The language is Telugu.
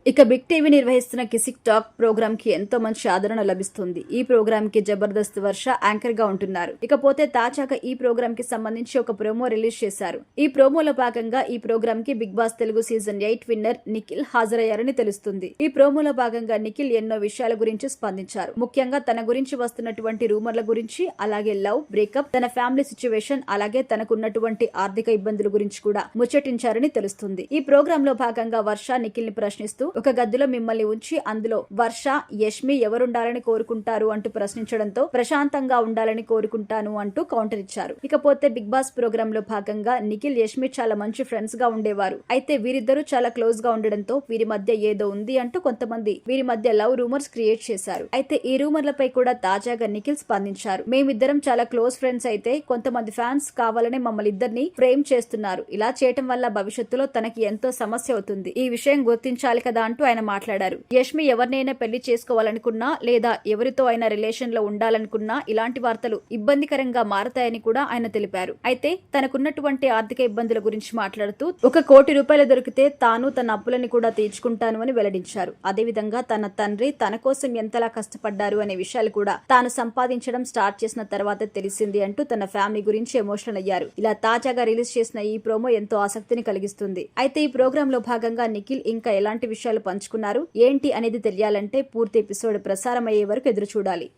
ఇక బిగ్ టీవీ నిర్వహిస్తున్న కిసిక్ టాక్ ప్రోగ్రామ్ కి ఎంతో మంచి ఆదరణ లభిస్తుంది. ఈ ప్రోగ్రామ్ కి జబర్దస్త్ వర్ష యాంకర్ గా ఉంటున్నారు. ఇకపోతే తాజాగా ఈ ప్రోగ్రామ్ కి సంబంధించి ఒక ప్రోమో రిలీజ్ చేశారు. ఈ ప్రోమోలో భాగంగా ఈ ప్రోగ్రామ్ కి Bigg Boss Telugu season 8 winner Nikhil హాజరయ్యారని తెలుస్తుంది. ఈ ప్రోమోలో భాగంగా నిఖిల్ ఎన్నో విషయాల గురించి స్పందించారు. ముఖ్యంగా తన గురించి వస్తున్నటువంటి రూమర్ల గురించి, అలాగే లవ్, బ్రేకప్, తన ఫ్యామిలీ సిచ్యువేషన్, అలాగే తనకున్నటువంటి ఆర్థిక ఇబ్బందుల గురించి కూడా ముచ్చటించారని తెలుస్తుంది. ఈ ప్రోగ్రామ్ లో భాగంగా వర్ష నిఖిల్ ని ప్రశ్నిస్తూ ఒక గదిలో మిమ్మల్ని ఉంచి అందులో వర్ష, యష్మి ఎవరుండాలని కోరుకుంటారు అంటూ ప్రశ్నించడంతో ప్రశాంతంగా ఉండాలని కోరుకుంటాను అంటూ కౌంటర్ ఇచ్చారు. ఇకపోతే బిగ్ బాస్ ప్రోగ్రామ్ లో భాగంగా నిఖిల్, యష్మి చాలా మంచి ఫ్రెండ్స్ గా ఉండేవారు. అయితే వీరిద్దరూ చాలా క్లోజ్ గా ఉండడంతో వీరి మధ్య ఏదో ఉంది అంటూ కొంతమంది వీరి మధ్య లవ్ రూమర్స్ క్రియేట్ చేశారు. అయితే ఈ రూమర్లపై కూడా తాజాగా నిఖిల్ స్పందించారు. మేమిద్దరం చాలా క్లోజ్ ఫ్రెండ్స్ అయితే కొంతమంది ఫ్యాన్స్ కావాలనే మమ్మల్ని ఇద్దరిని ఫ్రేమ్ చేస్తున్నారు. ఇలా చేయటం వల్ల భవిష్యత్తులో తనకి ఎంతో సమస్య అవుతుంది. ఈ విషయం గుర్తించాలి కదా అంటూ ఆయన మాట్లాడారు. యష్మి ఎవరినైనా పెళ్లి చేసుకోవాలనుకున్నా లేదా ఎవరితో అయినా రిలేషన్ లో ఉండాలనుకున్నా ఇలాంటి వార్తలు ఇబ్బందికరంగా మారతాయని కూడా ఆయన తెలిపారు. అయితే తనకున్నటువంటి ఆర్థిక ఇబ్బందుల గురించి మాట్లాడుతూ ₹1 కోటి దొరికితే తాను తన అప్పులని కూడా తీర్చుకుంటాను అని వెల్లడించారు. అదేవిధంగా తన తండ్రి తన కోసం ఎంతలా కష్టపడ్డారు అనే విషయాలు కూడా తాను సంపాదించడం స్టార్ట్ చేసిన తర్వాతే తెలిసింది అంటూ తన ఫ్యామిలీ గురించి ఎమోషనల్ అయ్యారు. ఇలా తాజాగా రిలీజ్ చేసిన ఈ ప్రోమో ఎంతో ఆసక్తిని కలిగిస్తుంది. అయితే ఈ ప్రోగ్రామ్ లో భాగంగా నిఖిల్ ఇంకా ఎలాంటి విషయాలు పంచుకున్నారు ఏంటి అనేది తెలియాలంటే పూర్తి ఎపిసోడ్ ప్రసారం అయ్యే వరకు ఎదురు చూడాలి.